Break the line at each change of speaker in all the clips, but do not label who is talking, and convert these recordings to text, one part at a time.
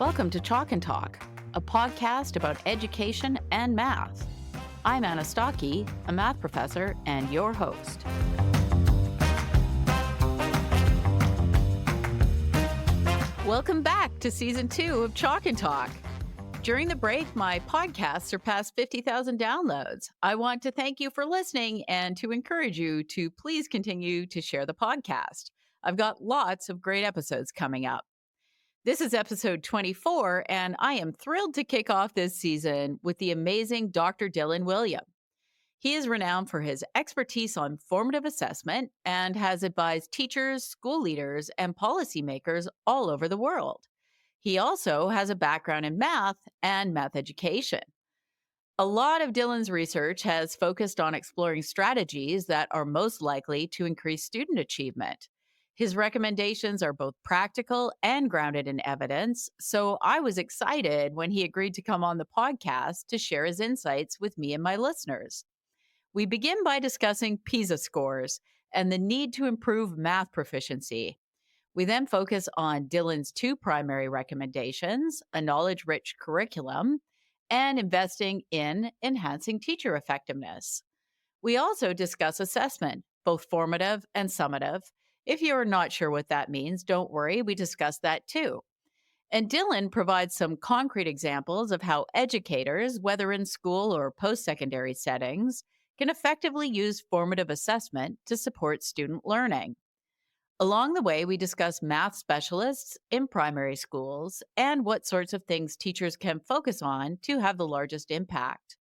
Welcome to Chalk and Talk, a podcast about education and math. I'm Anna Stokke, a math professor and your host. Welcome back to Season 2 of Chalk and Talk. During the break, my podcast surpassed 50,000 downloads. I want to thank you for listening and to encourage you to please continue to share the podcast. I've got lots of great episodes coming up. This is episode 24, and I am thrilled to kick off this season with the amazing Dr. Dylan Wiliam. He is renowned for his expertise on formative assessment and has advised teachers, school leaders, and policymakers all over the world. He also has a background in math and math education. A lot of Dylan's research has focused on exploring strategies that are most likely to increase student achievement. His recommendations are both practical and grounded in evidence, so I was excited when he agreed to come on the podcast to share his insights with me and my listeners. We begin by discussing PISA scores and the need to improve math proficiency. We then focus on Dylan's two primary recommendations, a knowledge-rich curriculum and investing in enhancing teacher effectiveness. We also discuss assessment, both formative and summative. If you're not sure what that means, don't worry, we discuss that too. And Dylan provides some concrete examples of how educators, whether in school or post-secondary settings, can effectively use formative assessment to support student learning. Along the way, we discuss math specialists in primary schools and what sorts of things teachers can focus on to have the largest impact.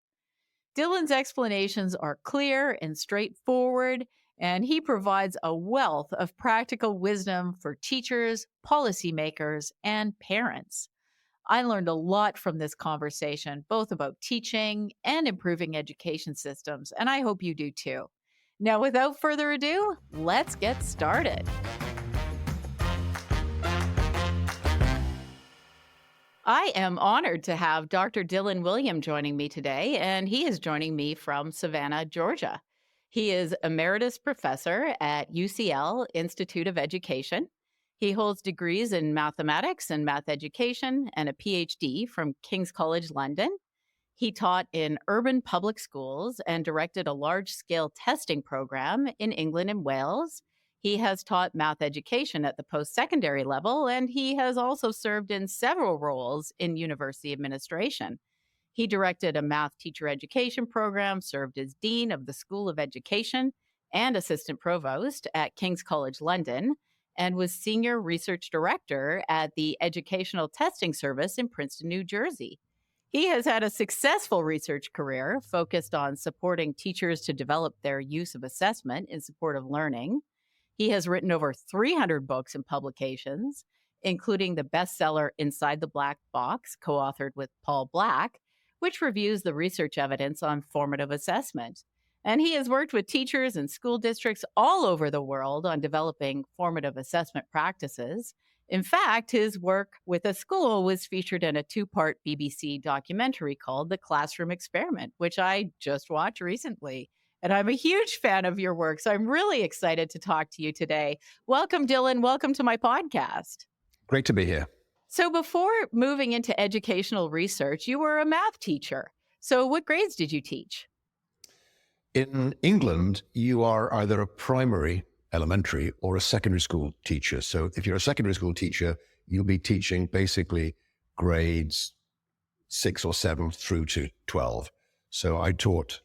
Dylan's explanations are clear and straightforward, and he provides a wealth of practical wisdom for teachers, policymakers, and parents. I learned a lot from this conversation, both about teaching and improving education systems, and I hope you do too. Now, without further ado, let's get started. I am honored to have Dr. Dylan Wiliam joining me today, and he is joining me from Savannah, Georgia. He is emeritus professor at UCL Institute of Education. He holds degrees in mathematics and math education and a PhD from King's College London. He taught in urban public schools and directed a large-scale testing program in England and Wales. He has taught math education at the post-secondary level, and he has also served in several roles in university administration. He directed a math teacher education program, served as Dean of the School of Education and Assistant Provost at King's College London, and was Senior Research Director at the Educational Testing Service in Princeton, New Jersey. He has had a successful research career focused on supporting teachers to develop their use of assessment in support of learning. He has written over 300 books and publications, including the bestseller Inside the Black Box, co-authored with Paul Black, which reviews the research evidence on formative assessment. And he has worked with teachers and school districts all over the world on developing formative assessment practices. In fact, his work with a school was featured in a two-part BBC documentary called The Classroom Experiment, which I just watched recently. And I'm a huge fan of your work, so I'm really excited to talk to you today. Welcome, Dylan. Welcome to my podcast.
Great to be here.
So before moving into educational research, you were a math teacher. So what grades did you teach?
In England, you are either a primary, elementary, or a secondary school teacher. So if you're a secondary school teacher, you'll be teaching basically grades 6 or 7 through to 12. So I taught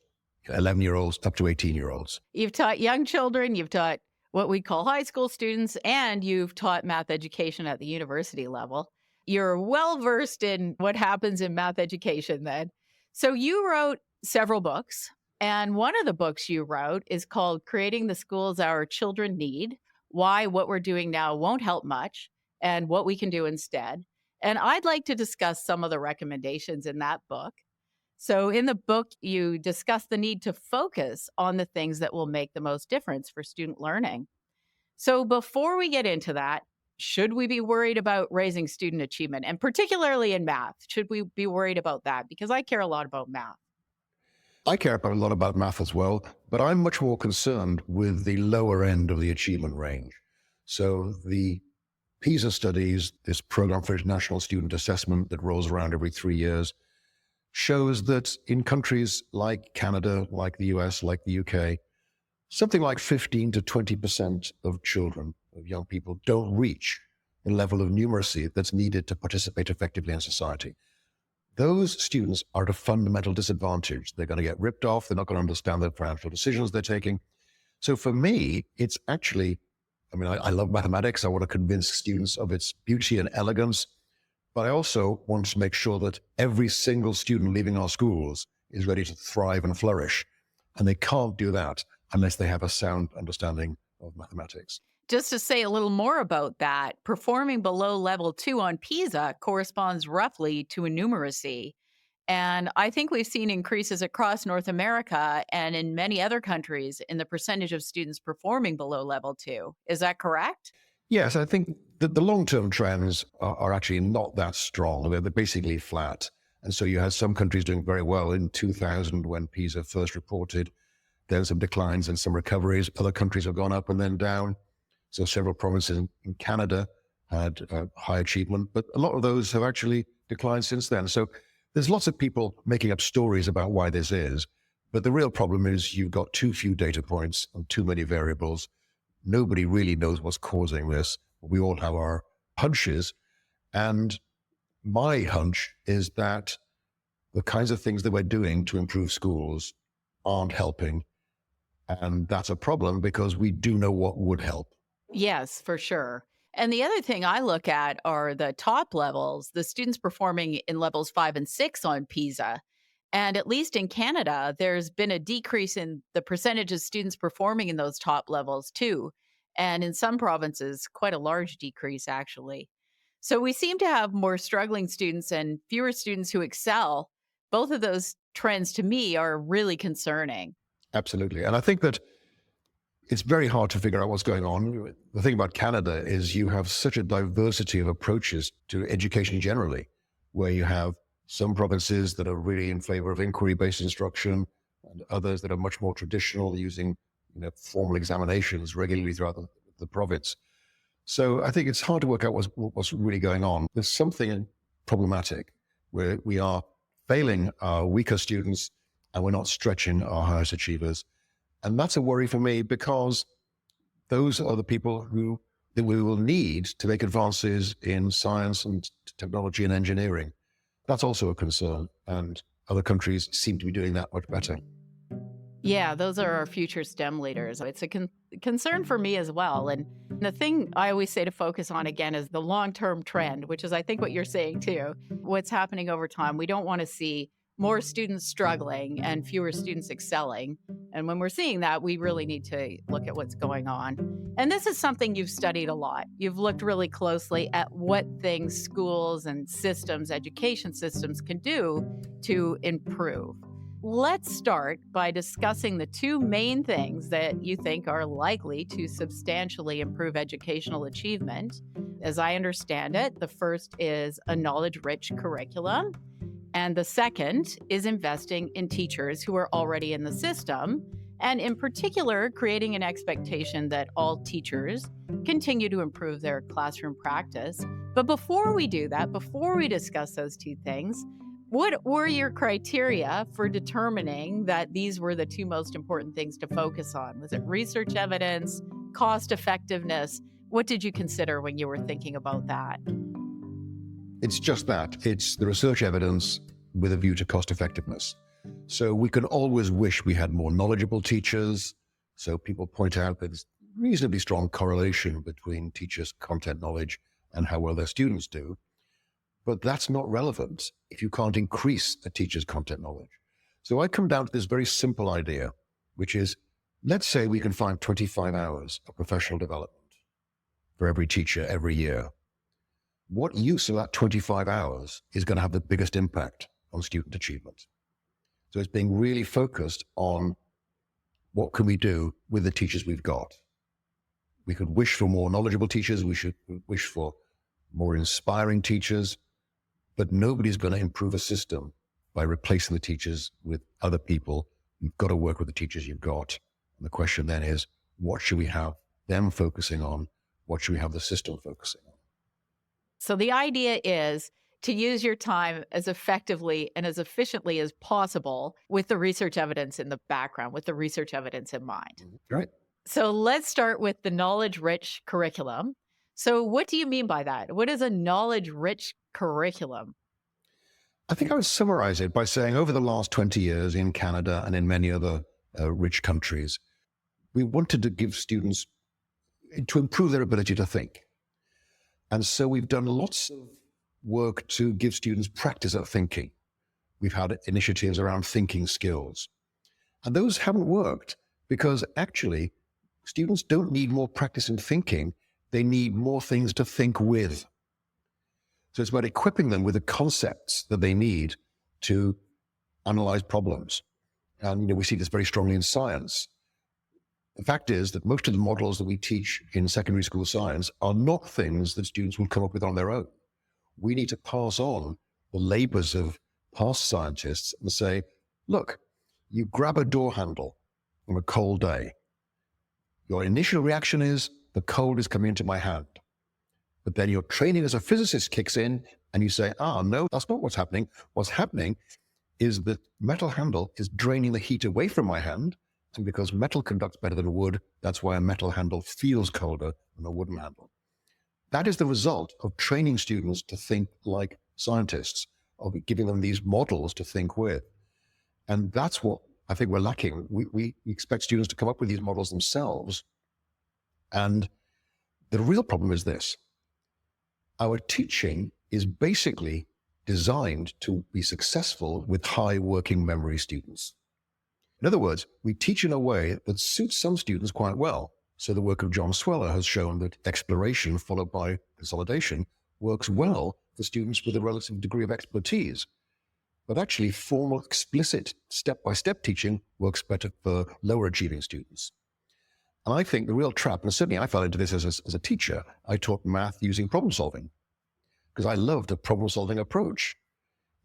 11-year-olds up to 18-year-olds.
You've taught young children, you've taught what we call high school students, and you've taught math education at the university level. You're well-versed in what happens in math education then. So you wrote several books. And one of the books you wrote is called Creating the Schools Our Children Need, Why What We're Doing Now Won't Help Much, and What We Can Do Instead. And I'd like to discuss some of the recommendations in that book. So in the book, you discuss the need to focus on the things that will make the most difference for student learning. So before we get into that, should we be worried about raising student achievement? And particularly in math, should we be worried about that? Because I care a lot about math.
I care a lot about math as well, but I'm much more concerned with the lower end of the achievement range. So the PISA studies, this program for international student assessment that rolls around every 3 years, shows that in countries like Canada, like the US, like the UK, something like 15 to 20% of children, of young people, don't reach the level of numeracy that's needed to participate effectively in society. Those students are at a fundamental disadvantage. They're going to get ripped off. They're not going to understand the financial decisions they're taking. So for me, it's actually, I love mathematics. I want to convince students of its beauty and elegance, but I also want to make sure that every single student leaving our schools is ready to thrive and flourish. And they can't do that unless they have a sound understanding of mathematics.
Just to say a little more about that, performing below level 2 on PISA corresponds roughly to a numeracy. And I think we've seen increases across North America and in many other countries in the percentage of students performing below level 2. Is that correct?
Yes, I think that the long-term trends are actually not that strong. They're basically flat. And so you had some countries doing very well in 2000 when PISA first reported. Then some declines and some recoveries. Other countries have gone up and then down. So several provinces in Canada had high achievement, but a lot of those have actually declined since then. So there's lots of people making up stories about why this is, but the real problem is you've got too few data points and too many variables. Nobody really knows what's causing this. We all have our hunches, and my hunch is that the kinds of things that we're doing to improve schools aren't helping, and that's a problem because we do know what would help.
Yes, for sure. And the other thing I look at are the top levels, the students performing in levels 5 and 6 on PISA. And at least in Canada, there's been a decrease in the percentage of students performing in those top levels too. And in some provinces, quite a large decrease, actually. So we seem to have more struggling students and fewer students who excel. Both of those trends to me are really concerning.
Absolutely. And I think that it's very hard to figure out what's going on. The thing about Canada is you have such a diversity of approaches to education generally, where you have some provinces that are really in favor of inquiry-based instruction and others that are much more traditional, using formal examinations regularly throughout the province. So I think it's hard to work out what's really going on. There's something problematic where we are failing our weaker students and we're not stretching our highest achievers. And that's a worry for me because those are the people that we will need to make advances in science and technology and engineering. That's also a concern. And other countries seem to be doing that much better.
Yeah, those are our future STEM leaders. It's a concern for me as well. And the thing I always say to focus on again is the long-term trend, which is I think what you're saying too. What's happening over time. We don't want to see more students struggling and fewer students excelling. And when we're seeing that, we really need to look at what's going on. And this is something you've studied a lot. You've looked really closely at what things schools and systems, education systems can do to improve. Let's start by discussing the two main things that you think are likely to substantially improve educational achievement. As I understand it, the first is a knowledge-rich curriculum. And the second is investing in teachers who are already in the system, and in particular, creating an expectation that all teachers continue to improve their classroom practice. But before we do that, before we discuss those two things, what were your criteria for determining that these were the two most important things to focus on? Was it research evidence, cost effectiveness? What did you consider when you were thinking about that?
It's just that. It's the research evidence with a view to cost effectiveness. So we can always wish we had more knowledgeable teachers. So people point out that there's reasonably strong correlation between teachers' content knowledge and how well their students do. But that's not relevant if you can't increase a teacher's content knowledge. So I come down to this very simple idea, which is, let's say we can find 25 hours of professional development for every teacher every year. What use of that 25 hours is going to have the biggest impact on student achievement? So it's being really focused on what can we do with the teachers we've got. We could wish for more knowledgeable teachers. We should wish for more inspiring teachers, but nobody's going to improve a system by replacing the teachers with other people. You've got to work with the teachers you've got. And the question then is, what should we have them focusing on? What should we have the system focusing on?
So the idea is to use your time as effectively and as efficiently as possible with the research evidence in the background, with the research evidence in mind.
Right.
So let's start with the knowledge-rich curriculum. So what do you mean by that? What is a knowledge-rich curriculum?
I think I would summarize it by saying over the last 20 years in Canada and in many other rich countries, we wanted to give students, to improve their ability to think. And so we've done lots of work to give students practice at thinking. We've had initiatives around thinking skills. And those haven't worked because actually students don't need more practice in thinking. They need more things to think with. So it's about equipping them with the concepts that they need to analyze problems. And we see this very strongly in science. The fact is that most of the models that we teach in secondary school science are not things that students will come up with on their own. We need to pass on the labors of past scientists and say, look, you grab a door handle on a cold day. Your initial reaction is, the cold is coming into my hand. But then your training as a physicist kicks in and you say, no, that's not what's happening. What's happening is the metal handle is draining the heat away from my hand. And because metal conducts better than wood, that's why a metal handle feels colder than a wooden handle. That is the result of training students to think like scientists, of giving them these models to think with. And that's what I think we're lacking. We expect students to come up with these models themselves. And the real problem is this. Our teaching is basically designed to be successful with high working memory students. In other words, we teach in a way that suits some students quite well. So the work of John Sweller has shown that exploration followed by consolidation works well for students with a relative degree of expertise. But actually, formal, explicit, step-by-step teaching works better for lower achieving students. And I think the real trap, and certainly I fell into this as a teacher, I taught math using problem solving because I loved a problem solving approach.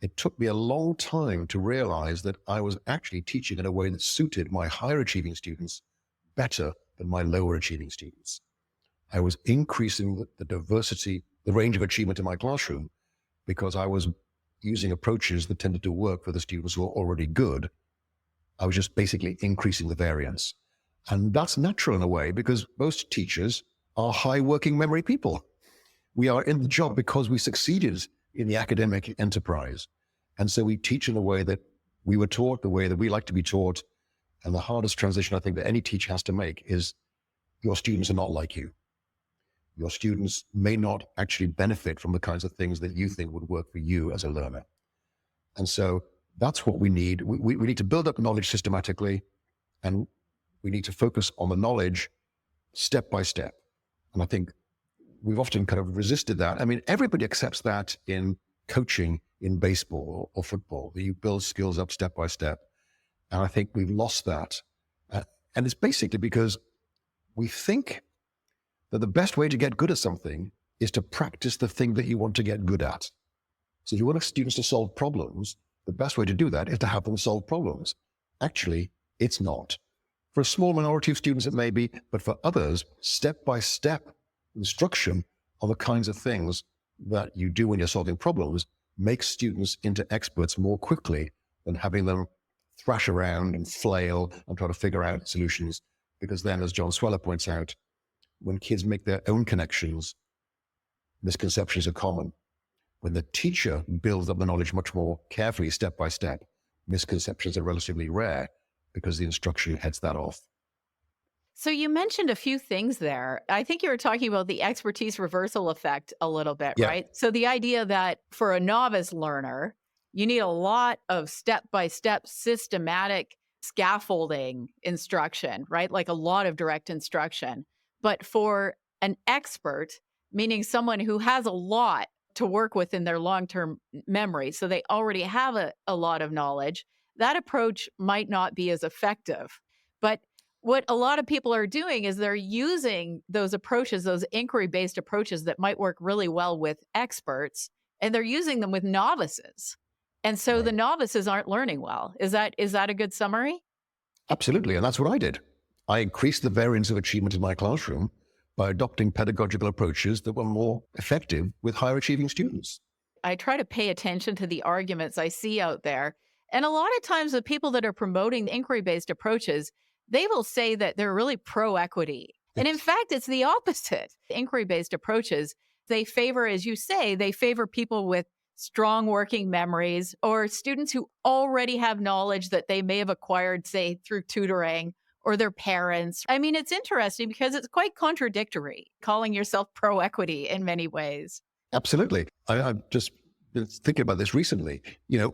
It took me a long time to realize that I was actually teaching in a way that suited my higher achieving students better than my lower achieving students. I was increasing the diversity, the range of achievement in my classroom because I was using approaches that tended to work for the students who were already good. I was just basically increasing the variance. And that's natural in a way because most teachers are high working memory people. We are in the job because we succeeded in the academic enterprise. And so we teach in a way that we were taught, the way that we like to be taught. And the hardest transition I think that any teacher has to make is your students are not like you. Your students may not actually benefit from the kinds of things that you think would work for you as a learner. And so that's what we need. We need to build up knowledge systematically, and we need to focus on the knowledge step by step. And I think we've often kind of resisted that. I mean, everybody accepts that in coaching in baseball or football, that you build skills up step by step. And I think we've lost that. And it's basically because we think that the best way to get good at something is to practice the thing that you want to get good at. So if you want students to solve problems, the best way to do that is to have them solve problems. Actually, it's not. For a small minority of students, it may be, but for others, step-by-step instruction on the kinds of things that you do when you're solving problems makes students into experts more quickly than having them thrash around and flail and try to figure out solutions. Because then, as John Sweller points out, when kids make their own connections, misconceptions are common. When the teacher builds up the knowledge much more carefully, step by step, misconceptions are relatively rare because the instruction heads that off.
So you mentioned a few things there. I think you were talking about the expertise reversal effect a little bit,
Yeah.
right? So the idea that for a novice learner, you need a lot of step-by-step systematic scaffolding instruction, right? Like a lot of direct instruction. But for an expert, meaning someone who has a lot to work with in their long-term memory, so they already have a lot of knowledge, that approach might not be as effective. But what a lot of people are doing is they're using those approaches, those inquiry-based approaches that might work really well with experts, and they're using them with novices. And so
Right.
the novices aren't learning well. Is that a good summary?
Absolutely. And that's what I did. I increased the variance of achievement in my classroom by adopting pedagogical approaches that were more effective with higher achieving students.
I try to pay attention to the arguments I see out there. And a lot of times, the people that are promoting inquiry based approaches, they will say that they're really pro equity. And in fact, it's the opposite. Inquiry based approaches, they favor, as you say, they favor people with strong working memories or students who already have knowledge that they may have acquired, say, through tutoring or their parents. I mean, it's interesting because it's quite contradictory, calling yourself pro equity in many ways.
Absolutely. I've just been thinking about this recently.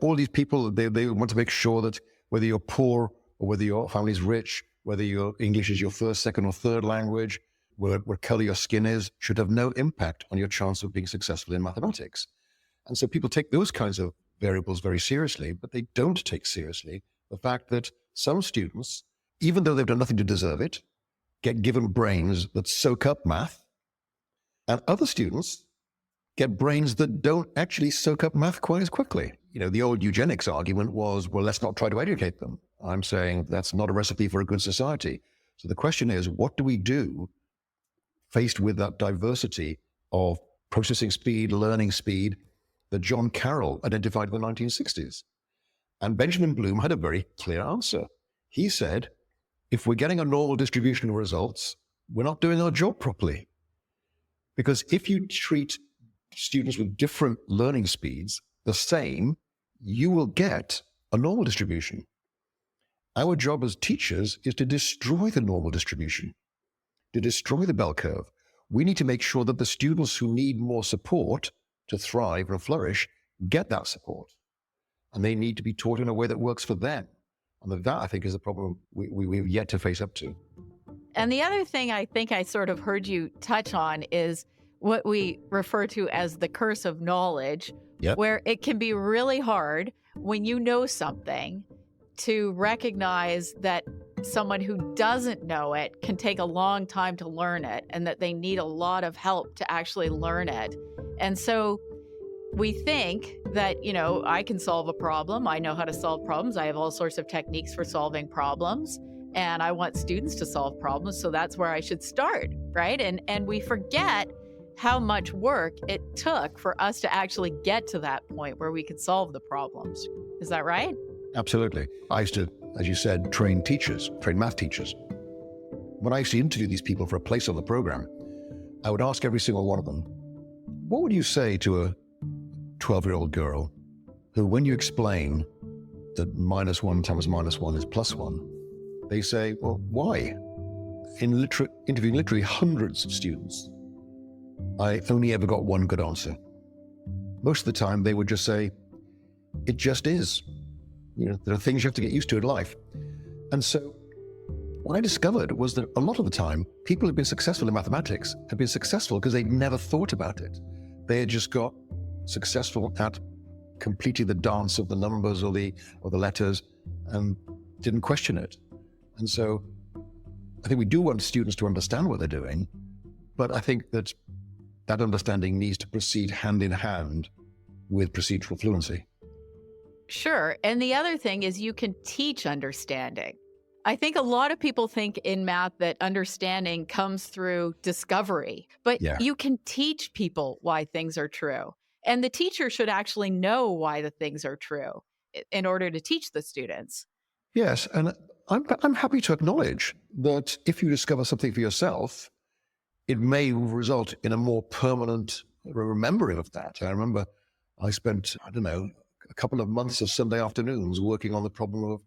All these people, they want to make sure that whether you're poor or whether your family's rich, whether your English is your first, second, or third language, what color your skin is, should have no impact on your chance of being successful in mathematics. And so people take those kinds of variables very seriously, but they don't take seriously the fact that some students, even though they've done nothing to deserve it, get given brains that soak up math, and other students get brains that don't actually soak up math quite as quickly. The old eugenics argument was, well, let's not try to educate them. I'm saying that's not a recipe for a good society. So the question is, what do we do faced with that diversity of processing speed, learning speed that John Carroll identified in the 1960s? And Benjamin Bloom had a very clear answer. He said, if we're getting a normal distribution of results, we're not doing our job properly. Because if you treat students with different learning speeds the same, you will get a normal distribution. Our job as teachers is to destroy the normal distribution, to destroy the bell curve. We need to make sure that the students who need more support to thrive and flourish get that support. And they need to be taught in a way that works for them. And that, I think, is a problem we've yet to face up to.
And the other thing I think I sort of heard you touch on is what we refer to as the curse of knowledge, where it can be really hard when you know something to recognize that someone who doesn't know it can take a long time to learn it and that they need a lot of help to actually learn it. And so we think that, I can solve a problem. I know how to solve problems. I have all sorts of techniques for solving problems. And I want students to solve problems. So that's where I should start, right? And we forget how much work it took for us to actually get to that point where we could solve the problems. Is that right?
Absolutely. I used to, as you said, train math teachers. When I used to interview these people for a place on the program, I would ask every single one of them, what would you say to a 12-year-old girl who, when you explain that -1 times -1 is +1, they say, well, why? In interviewing literally hundreds of students, I only ever got one good answer. Most of the time, they would just say, it just is. There are things you have to get used to in life. And so what I discovered was that a lot of the time, people who've been successful in mathematics have been successful because they'd never thought about it. They had just got successful at completing the dance of the numbers or the letters and didn't question it. And so I think we do want students to understand what they're doing, but I think that understanding needs to proceed hand in hand with procedural fluency.
Sure. And the other thing is you can teach understanding. I think a lot of people think in math that understanding comes through discovery, but you can teach people why things are true. And the teacher should actually know why the things are true in order to teach the students.
Yes. And I'm happy to acknowledge that if you discover something for yourself, it may result in a more permanent remembering of that. I remember I spent, a couple of months of Sunday afternoons working on the problem of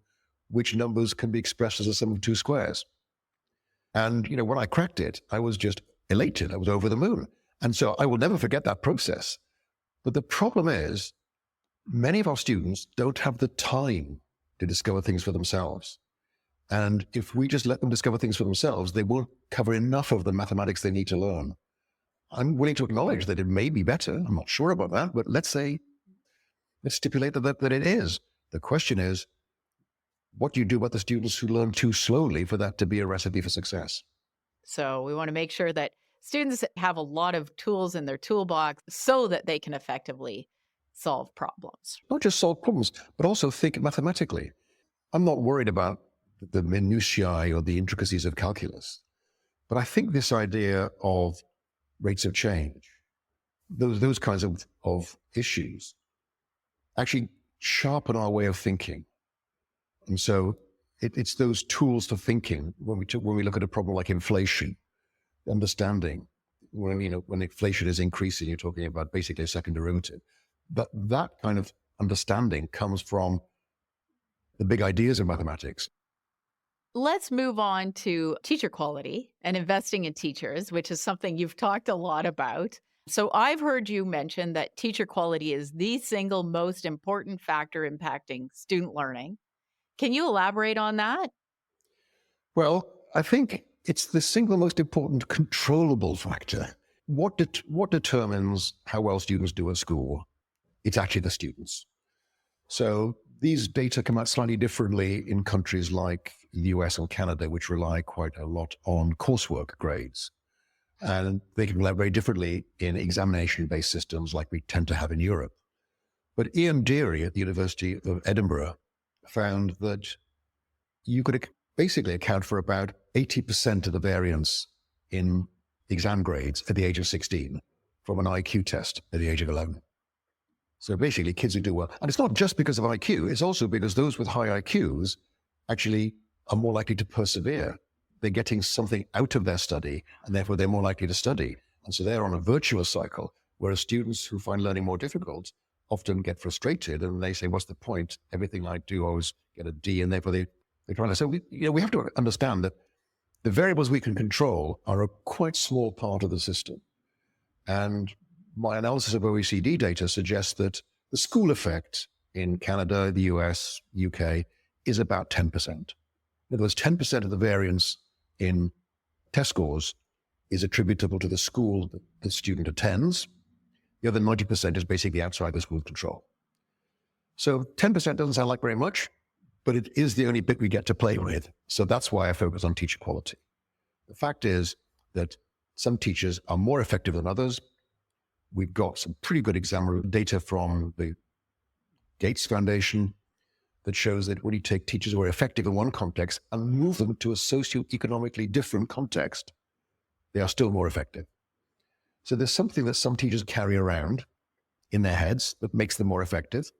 which numbers can be expressed as a sum of two squares. And, when I cracked it, I was just elated. I was over the moon. And so I will never forget that process. But the problem is, many of our students don't have the time to discover things for themselves. And if we just let them discover things for themselves, they won't cover enough of the mathematics they need to learn. I'm willing to acknowledge that it may be better. I'm not sure about that, but let's stipulate that it is. The question is, what do you do about the students who learn too slowly for that to be a recipe for success?
So we want to make sure that students have a lot of tools in their toolbox so that they can effectively solve problems.
Not just solve problems, but also think mathematically. I'm not worried about the minutiae or the intricacies of calculus. But I think this idea of rates of change, those kinds of issues actually sharpen our way of thinking. And so it's those tools for thinking when we look at a problem like inflation, understanding when inflation is increasing, you're talking about basically a second derivative. But that kind of understanding comes from the big ideas of mathematics.
Let's move on to teacher quality and investing in teachers, which is something you've talked a lot about. So I've heard you mention that teacher quality is the single most important factor impacting student learning. Can you elaborate on that?
Well, I think it's the single most important controllable factor. What determines how well students do at school? It's actually the students. So these data come out slightly differently in countries like the US and Canada, which rely quite a lot on coursework grades. And they can rely very differently in examination-based systems like we tend to have in Europe. But Ian Deary at the University of Edinburgh found that you could basically account for about 80% of the variance in exam grades at the age of 16 from an IQ test at the age of 11. So basically, kids who do well, and it's not just because of IQ, it's also because those with high IQs actually are more likely to persevere. They're getting something out of their study, and therefore they're more likely to study. And so they're on a virtuous cycle, whereas students who find learning more difficult often get frustrated, and they say, what's the point? Everything I do, I always get a D, and therefore they're trying to say, we have to understand that the variables we can control are a quite small part of the system. And my analysis of OECD data suggests that the school effect in Canada, the US, UK is about 10%. In other words, 10% of the variance in test scores is attributable to the school that the student attends. The other 90% is basically outside the school control. So 10% doesn't sound like very much, but it is the only bit we get to play with. So that's why I focus on teacher quality. The fact is that some teachers are more effective than others. We've got some pretty good exam data from the Gates Foundation that shows that when you take teachers who are effective in one context and move them to a socioeconomically different context, they are still more effective. So there's something that some teachers carry around in their heads that makes them more effective.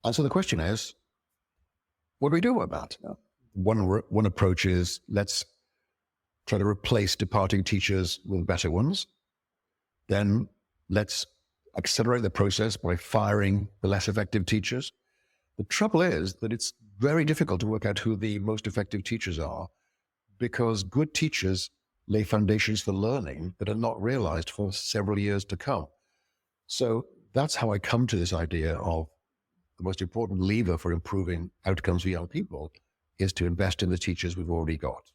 And so the question is, what do we do about that? One approach is let's try to replace departing teachers with better ones. Then let's accelerate the process by firing the less effective teachers. The trouble is that it's very difficult to work out who the most effective teachers are because good teachers lay foundations for learning that are not realized for several years to come. So that's how I come to this idea of the most important lever for improving outcomes for young people is to invest in the teachers we've already got.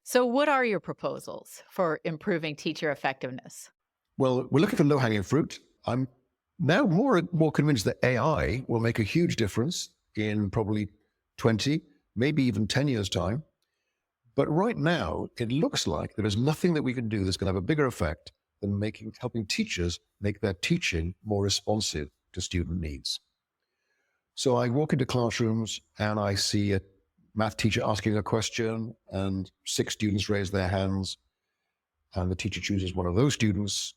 So, what are your proposals for improving teacher effectiveness?
Well, we're looking for low-hanging fruit. I'm now more and more convinced that AI will make a huge difference in probably 20, maybe even 10 years' time. But right now, it looks like there is nothing that we can do that's going to have a bigger effect than helping teachers make their teaching more responsive to student needs. So I walk into classrooms and I see a math teacher asking a question and 6 students raise their hands and the teacher chooses one of those students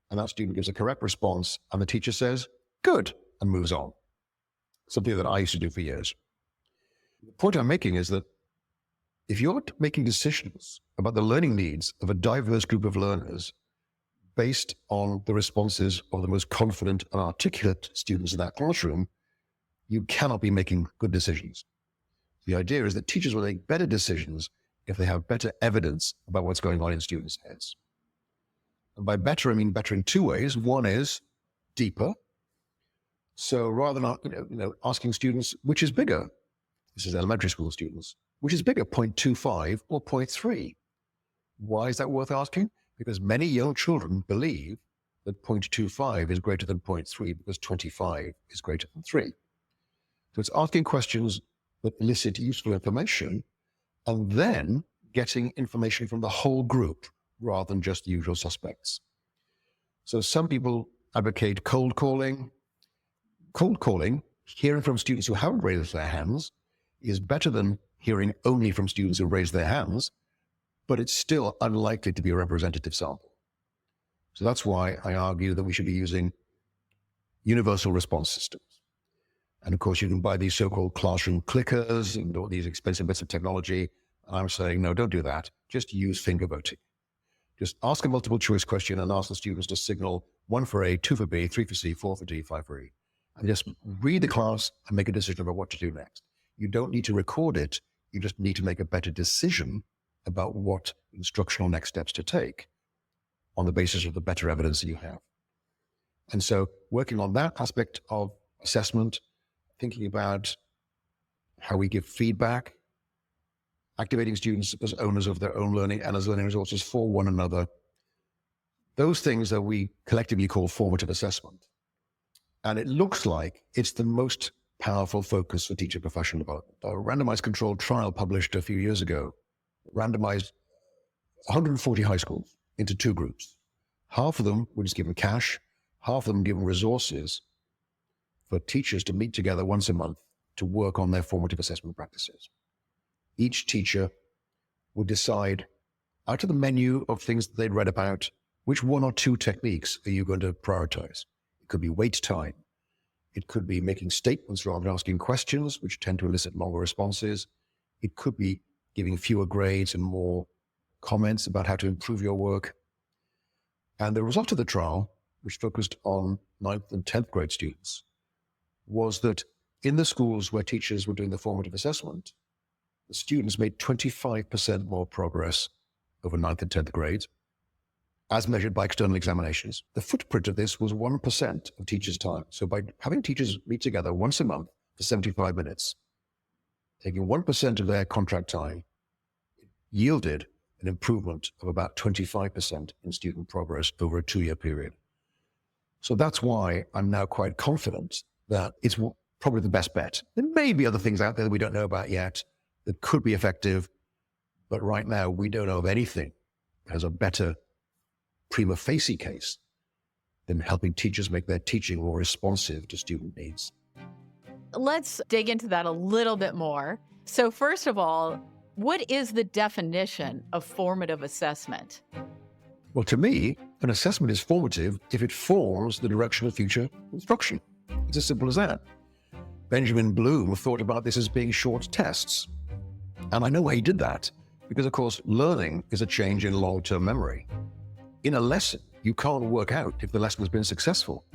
and that student gives a correct response and the teacher says, good, and moves on. Something that I used to do for years. The point I'm making is that if you're making decisions about the learning needs of a diverse group of learners based on the responses of the most confident and articulate students in that classroom, you cannot be making good decisions. The idea is that teachers will make better decisions if they have better evidence about what's going on in students' heads. And by better, I mean better in 2 ways. One is deeper. So rather than asking students, which is bigger? This is elementary school students. Which is bigger, 0.25 or 0.3? Why is that worth asking? Because many young children believe that 0.25 is greater than 0.3 because 25 is greater than 3. So it's asking questions that elicit useful information and then getting information from the whole group rather than just the usual suspects. So some people advocate cold calling. Cold calling, hearing from students who haven't raised their hands, is better than hearing only from students who raise their hands but it's still unlikely to be a representative sample. So that's why I argue that we should be using universal response systems. And of course, you can buy these so-called classroom clickers and all these expensive bits of technology. And I'm saying, no, don't do that. Just use finger voting. Just ask a multiple choice question and ask the students to signal 1 for A, 2 for B, 3 for C, 4 for D, 5 for E. And just read the class and make a decision about what to do next. You don't need to record it. You just need to make a better decision about what instructional next steps to take on the basis of the better evidence that you have. And so working on that aspect of assessment, thinking about how we give feedback, activating students as owners of their own learning and as learning resources for one another. Those things that we collectively call formative assessment. And it looks like it's the most powerful focus for teacher professional development. A randomized controlled trial published a few years ago randomized 140 high schools into 2 groups. Half of them were just given cash, half of them given resources for teachers to meet together once a month to work on their formative assessment practices. Each teacher would decide out of the menu of things that they'd read about, which 1 or 2 techniques are you going to prioritize? It could be wait time. It could be making statements rather than asking questions, which tend to elicit longer responses. It could be giving fewer grades and more comments about how to improve your work. And the result of the trial, which focused on 9th and 10th grade students, was that in the schools where teachers were doing the formative assessment, the students made 25% more progress over 9th and 10th grades, as measured by external examinations. The footprint of this was 1% of teachers' time. So by having teachers meet together once a month for 75 minutes, taking 1% of their contract time, it yielded an improvement of about 25% in student progress over a 2-year period. So that's why I'm now quite confident that it's probably the best bet. There may be other things out there that we don't know about yet that could be effective, but right now we don't know of anything that has a better prima facie case than helping teachers make their teaching more responsive to student needs.
Let's dig into that a little bit more. So first of all, what is the definition of formative assessment?
Well, to me, an assessment is formative if it forms the direction of future instruction. It's as simple as that. Benjamin Bloom thought about this as being short tests. And I know why he did that, because of course, learning is a change in long-term memory. In a lesson, you can't work out if the lesson has been successful.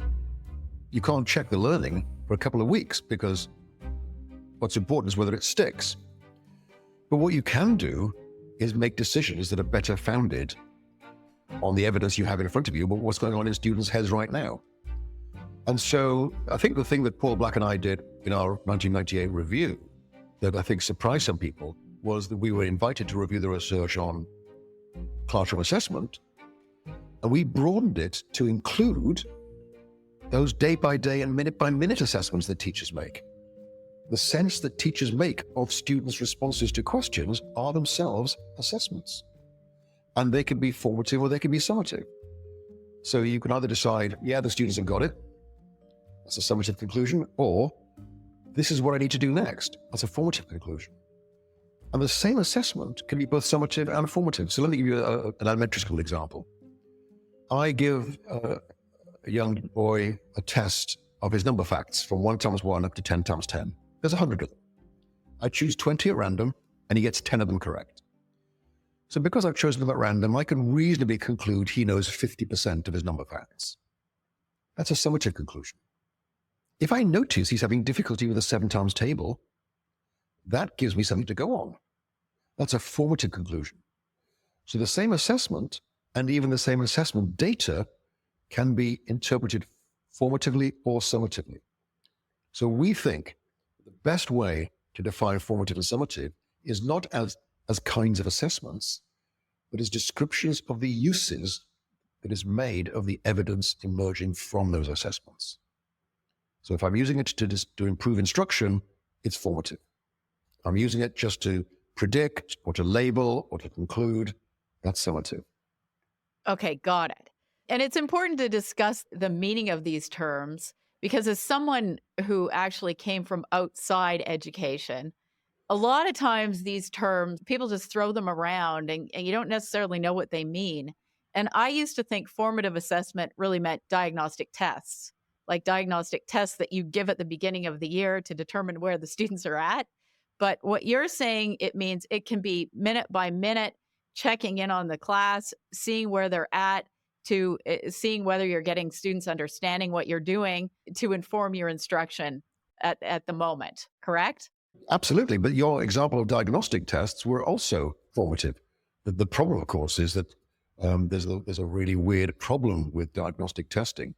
You can't check the learning for a couple of weeks because what's important is whether it sticks. But what you can do is make decisions that are better founded on the evidence you have in front of you about what's going on in students' heads right now. And so I think the thing that Paul Black and I did in our 1998 review that I think surprised some people was that we were invited to review the research on classroom assessment, and we broadened it to include those day-by-day and minute-by-minute assessments that teachers make. The sense that teachers make of students' responses to questions are themselves assessments. And they can be formative or they can be summative. So you can either decide, yeah, the students have got it. That's a summative conclusion. Or this is what I need to do next. That's a formative conclusion. And the same assessment can be both summative and formative. So let me give you an elementary school example. I give a young boy a test of his number facts from 1 times 1 up to 10 times 10. There's 100 of them. I choose 20 at random, and he gets 10 of them correct. So because I've chosen them at random, I can reasonably conclude he knows 50% of his number facts. That's a summative conclusion. If I notice he's having difficulty with the 7 times table, that gives me something to go on. That's a formative conclusion. So the same assessment and even the same assessment data can be interpreted formatively or summatively. So we think the best way to define formative and summative is not as kinds of assessments, but as descriptions of the uses that is made of the evidence emerging from those assessments. So if I'm using it to improve instruction, it's formative. If I'm using it just to predict or to label or to conclude, that's summative.
Okay, got it. And it's important to discuss the meaning of these terms because as someone who actually came from outside education, A lot of times these terms, people just throw them around and you don't necessarily know what they mean. And I used to think formative assessment really meant diagnostic tests, like diagnostic tests that you give at the beginning of the year to determine where the students are at. But what you're saying, it means it can be minute by minute, checking in on the class, seeing where they're at, to seeing whether you're getting students understanding what you're doing to inform your instruction at the moment, correct?
Absolutely. But your example of diagnostic tests were also formative. The problem, of course, is that there's a really weird problem with diagnostic testing,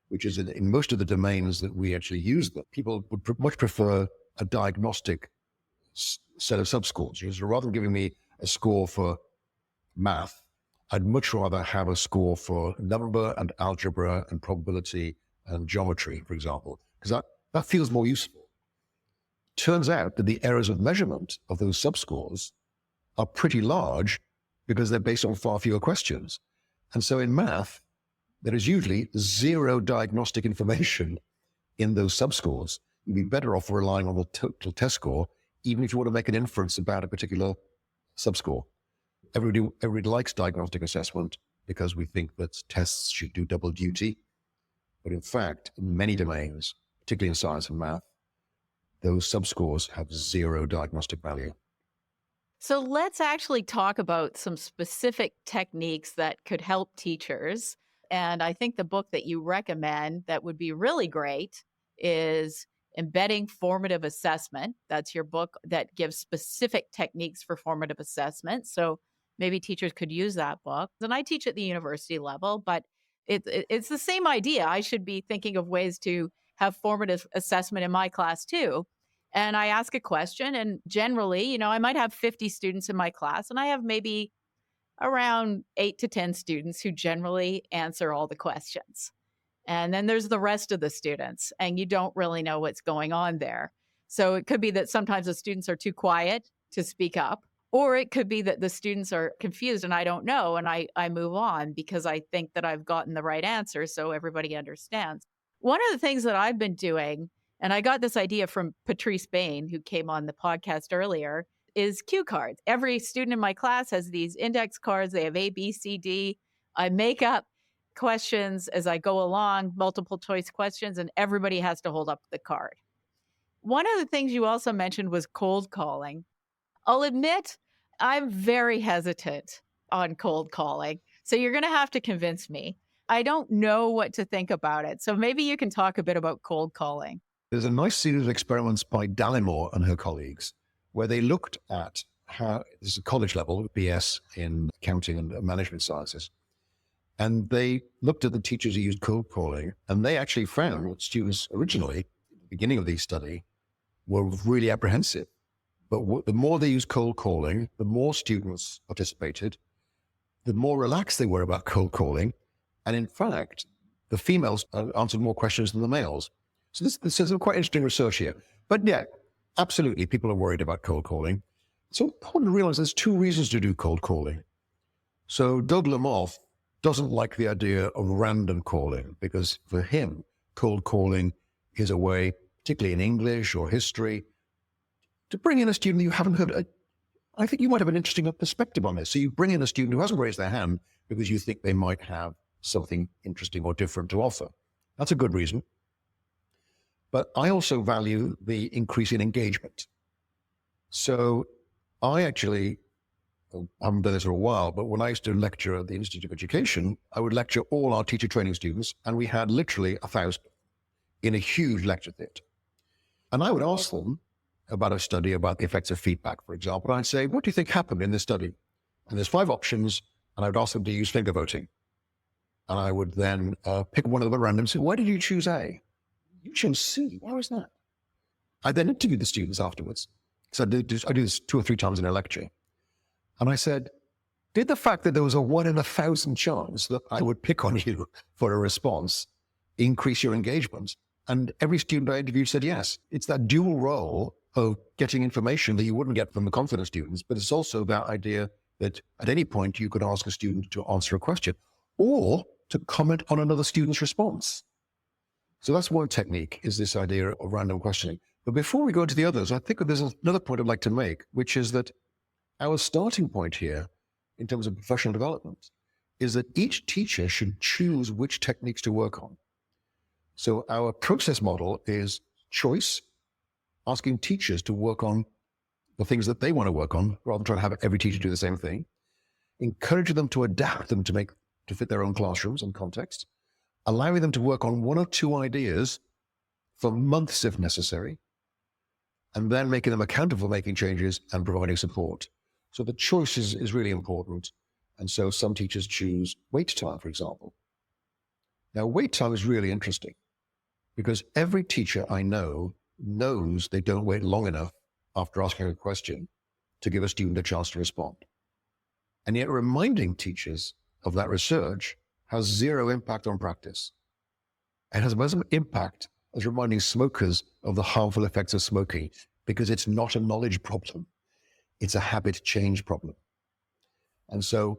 which is that in most of the domains that we actually use them, people would much prefer a diagnostic set of subscores. So rather than giving me a score for math, I'd much rather have a score for number and algebra and probability and geometry, for example, because that feels more useful. Turns out that the errors of measurement of those subscores are pretty large because they're based on far fewer questions. And so in math, there is usually zero diagnostic information in those subscores. You'd be better off relying on the total test score, even if you want to make an inference about a particular subscore. Everybody likes diagnostic assessment because we think that tests should do double duty. But in fact, in many domains, particularly in science and math, those subscores have zero diagnostic value.
So let's actually talk about some specific techniques that could help teachers. And I think the book that you recommend that would be really great is Embedding Formative Assessment. That's your book that gives specific techniques for formative assessment. So maybe teachers could use that book. And I teach at the university level, but it's the same idea. I should be thinking of ways to have formative assessment in my class too. And I ask a question, and generally, I might have 50 students in my class, and I have maybe around 8 to 10 students who generally answer all the questions. And then there's the rest of the students, and you don't really know what's going on there. So it could be that sometimes the students are too quiet to speak up, or it could be that the students are confused and I don't know, and I move on because I think that I've gotten the right answer so everybody understands. One of the things that I've been doing, and I got this idea from Patrice Bain, who came on the podcast earlier, is cue cards. Every student in my class has these index cards. They have A, B, C, D. I make up questions as I go along, multiple choice questions, and everybody has to hold up the card. One of the things you also mentioned was cold calling. I'll admit I'm very hesitant on cold calling. So you're going to have to convince me. I don't know what to think about it. So maybe you can talk a bit about cold calling.
There's a nice series of experiments by Dallimore and her colleagues where they looked at how, this is a college level, BS in accounting and management sciences, and they looked at the teachers who used cold calling, and they actually found that students originally, at the beginning of the study, were really apprehensive. But the more they used cold calling, the more students participated, the more relaxed they were about cold calling. And in fact, the females answered more questions than the males. So this is quite interesting research here. But yeah, absolutely, people are worried about cold calling. So important to realize there's two reasons to do cold calling. So Doug Lemov doesn't like the idea of random calling because for him, cold calling is a way, particularly in English or history, to bring in a student you haven't heard. I think you might have an interesting perspective on this. So you bring in a student who hasn't raised their hand because you think they might have something interesting or different to offer. That's a good reason. But I also value the increase in engagement. So I actually, I haven't done this for a while, but when I used to lecture at the Institute of Education, I would lecture all our teacher training students, and we had literally 1,000 in a huge lecture theatre. And I would ask them about a study about the effects of feedback, for example. I'd say, what do you think happened in this study? And there's 5 options, and I would ask them to use finger voting. And I would then pick one of them at random and say, why did you choose A? You chose C. Why was that? I then interviewed the students afterwards. So I do this 2 or 3 times in a lecture. And I said, did the fact that there was a 1 in 1,000 chance that I would pick on you for a response increase your engagement? And every student I interviewed said yes. It's that dual role of getting information that you wouldn't get from the confident students, but it's also that idea that at any point you could ask a student to answer a question or to comment on another student's response. So that's one technique, is this idea of random questioning. But before we go into the others, I think there's another point I'd like to make, which is that our starting point here in terms of professional development is that each teacher should choose which techniques to work on. So our process model is choice, asking teachers to work on the things that they want to work on, rather than trying to have every teacher do the same thing, encouraging them to adapt them to fit their own classrooms and context, allowing them to work on one or two ideas for months if necessary, and then making them accountable for making changes and providing support. So the choice is really important. And so some teachers choose wait time, for example. Now, wait time is really interesting because every teacher I know knows they don't wait long enough after asking a question to give a student a chance to respond. And yet reminding teachers of that research has zero impact on practice. It has as much impact as reminding smokers of the harmful effects of smoking, because it's not a knowledge problem. It's a habit change problem. And so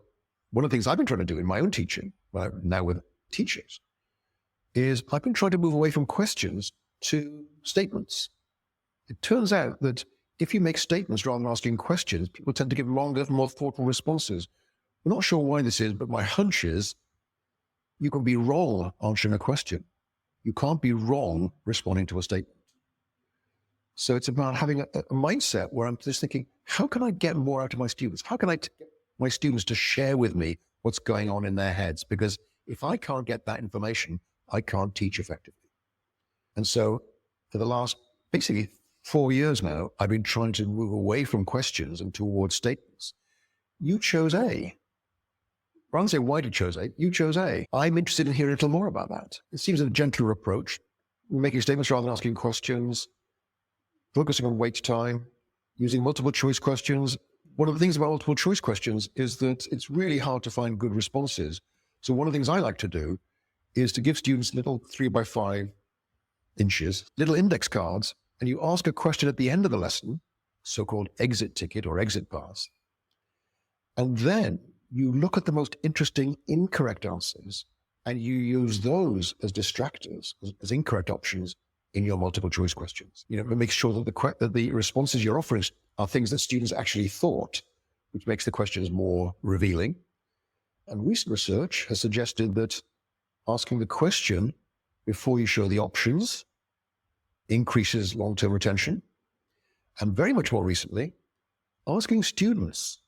one of the things I've been trying to do in my own teaching, now with teachers, is I've been trying to move away from questions to statements. It turns out that if you make statements rather than asking questions, people tend to give longer, more thoughtful responses. I'm not sure why this is, but my hunch is you can be wrong answering a question. You can't be wrong responding to a statement. So it's about having a mindset where I'm just thinking, how can I get more out of my students? How can I get my students to share with me what's going on in their heads? Because if I can't get that information, I can't teach effectively. And so for the last basically 4 years now, I've been trying to move away from questions and towards statements. You chose A. Rather than say, why did you choose A? You chose A. I'm interested in hearing a little more about that. It seems a gentler approach. Making statements rather than asking questions, focusing on wait time, using multiple choice questions. One of the things about multiple choice questions is that it's really hard to find good responses. So one of the things I like to do is to give students little 3x5 inches, little index cards, and you ask a question at the end of the lesson, so-called exit ticket or exit pass. And then you look at the most interesting incorrect answers and you use those as distractors, as incorrect options in your multiple choice questions. Make sure that the responses you're offering are things that students actually thought, which makes the questions more revealing. And recent research has suggested that asking the question before you show the options increases long-term retention. And very much more recently, asking students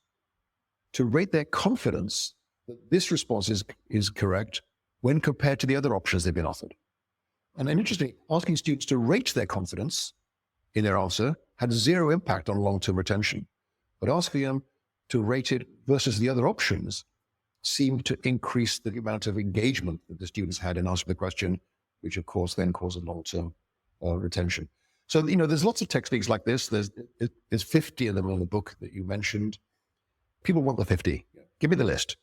to rate their confidence that this response is correct when compared to the other options they've been offered. And interestingly, asking students to rate their confidence in their answer had zero impact on long-term retention. But asking them to rate it versus the other options seemed to increase the amount of engagement that the students had in answering the question, which of course then causes long-term retention. So, there's lots of techniques like this. There's 50 of them in the book that you mentioned. People want the 50. Give me the list.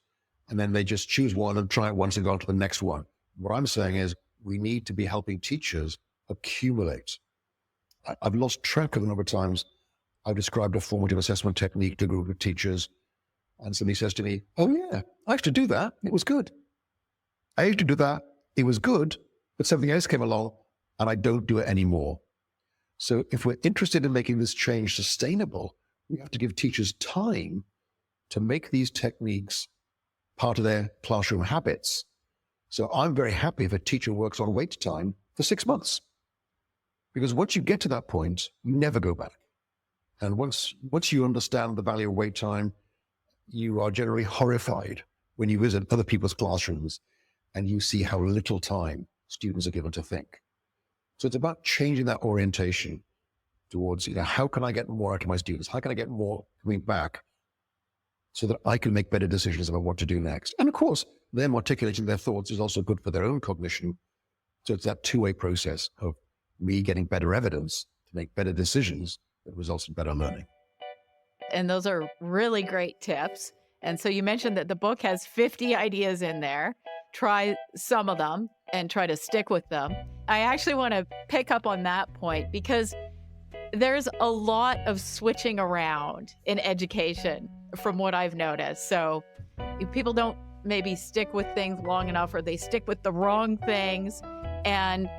And then they just choose one and try it once and go on to the next one. What I'm saying is we need to be helping teachers accumulate. I've lost track of the number of times I've described a formative assessment technique to a group of teachers. And somebody says to me, oh yeah, I used to do that. It was good. I used to do that. It was good, but something else came along and I don't do it anymore. So if we're interested in making this change sustainable, we have to give teachers time to make these techniques part of their classroom habits. So I'm very happy if a teacher works on wait time for 6 months, because once you get to that point, you never go back. And once you understand the value of wait time, you are generally horrified when you visit other people's classrooms and you see how little time students are given to think. So it's about changing that orientation towards, how can I get more out of my students? How can I get more coming back so that I can make better decisions about what to do next? And of course, them articulating their thoughts is also good for their own cognition. So it's that two-way process of me getting better evidence to make better decisions that results in better learning.
And those are really great tips. And so you mentioned that the book has 50 ideas in there. Try some of them and try to stick with them. I actually want to pick up on that point because there's a lot of switching around in education from what I've noticed. So people don't maybe stick with things long enough, or they stick with the wrong things. And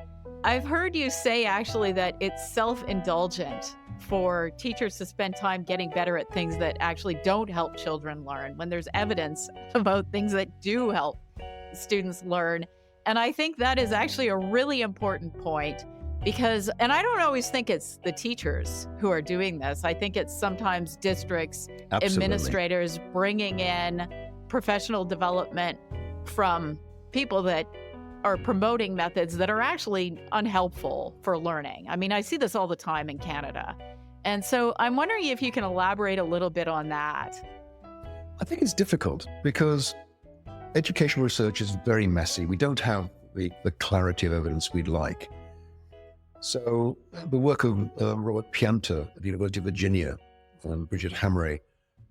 I've heard you say actually that it's self-indulgent for teachers to spend time getting better at things that actually don't help children learn when there's evidence about things that do help students learn. And I think that is actually a really important point because, and I don't always think it's the teachers who are doing this. I think it's sometimes districts,
Absolutely.
administrators bringing in professional development from people that are promoting methods that are actually unhelpful for learning. I mean, I see this all the time in Canada. And so I'm wondering if you can elaborate a little bit on that.
I think it's difficult because educational research is very messy. We don't have the clarity of evidence we'd like. So the work of Robert Pianta at the University of Virginia and Bridget Hamre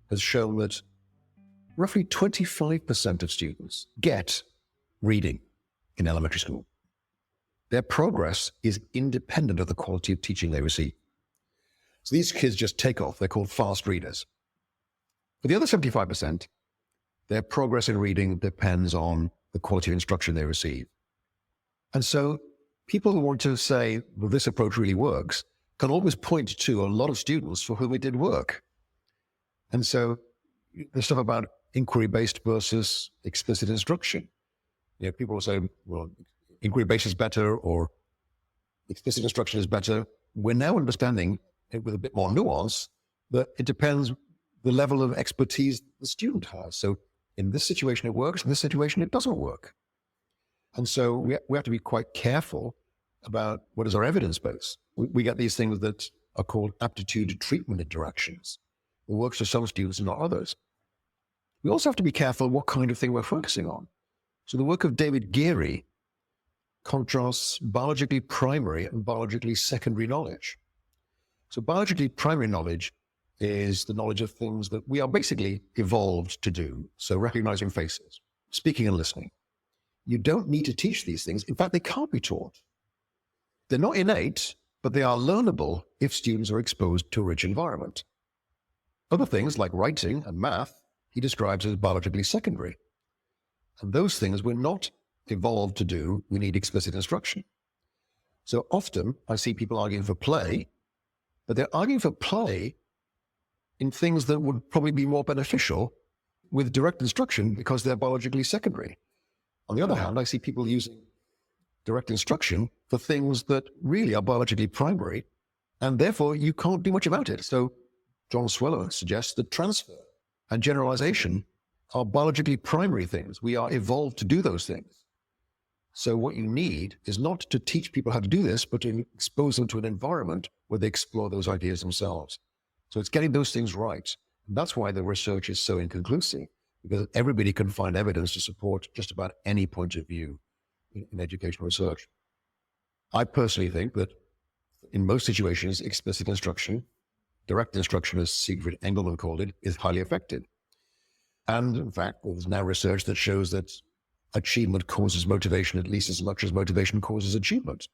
has shown that roughly 25% of students get reading in elementary school. Their progress is independent of the quality of teaching they receive. So these kids just take off. They're called fast readers. For the other 75%, their progress in reading depends on the quality of instruction they receive. And so people who want to say, well, this approach really works, can always point to a lot of students for whom it did work. And so the stuff about inquiry-based versus explicit instruction. People will say, well, inquiry-based is better or explicit instruction is better. We're now understanding it with a bit more nuance that it depends the level of expertise the student has. So in this situation, it works. In this situation, it doesn't work. And so we have to be quite careful about what is our evidence base. We get these things that are called aptitude treatment interactions. It works for some students and not others. We also have to be careful what kind of thing we're focusing on. So the work of David Geary contrasts biologically primary and biologically secondary knowledge. So biologically primary knowledge is the knowledge of things that we are basically evolved to do. So recognizing faces, speaking and listening. You don't need to teach these things. In fact, they can't be taught. They're not innate, but they are learnable if students are exposed to a rich environment. Other things like writing and math, he describes as biologically secondary. And those things we're not evolved to do. We need explicit instruction. So often I see people arguing for play, but they're arguing for play in things that would probably be more beneficial with direct instruction because they're biologically secondary. On the other hand, I see people using direct instruction for things that really are biologically primary, and therefore you can't do much about it. So John Sweller suggests that transfer and generalization are biologically primary things. We are evolved to do those things. So what you need is not to teach people how to do this, but to expose them to an environment where they explore those ideas themselves. So it's getting those things right. And that's why the research is so inconclusive, because everybody can find evidence to support just about any point of view in educational research. I personally think that in most situations, explicit instruction, direct instruction, as Siegfried Engelmann called it, is highly effective. And in fact, there's now research that shows that achievement causes motivation at least as much as motivation causes achievement.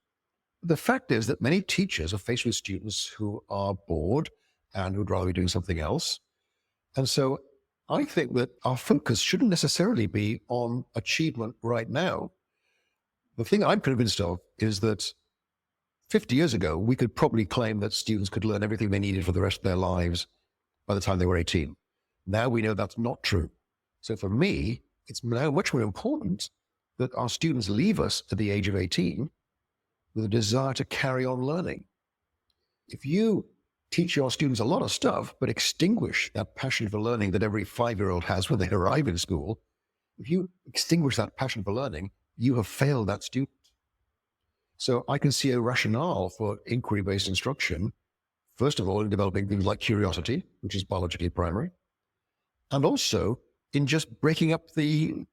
The fact is that many teachers are faced with students who are bored and who'd rather be doing something else. And so I think that our focus shouldn't necessarily be on achievement right now. The thing I'm convinced of is that 50 years ago, we could probably claim that students could learn everything they needed for the rest of their lives by the time they were 18. Now we know that's not true. So for me, it's now much more important that our students leave us at the age of 18 with a desire to carry on learning. If you teach your students a lot of stuff, but extinguish that passion for learning that every 5-year-old has when they arrive in school, if you extinguish that passion for learning, you have failed that student. So I can see a rationale for inquiry-based instruction, first of all, in developing things like curiosity, which is biologically primary, and also in just breaking up the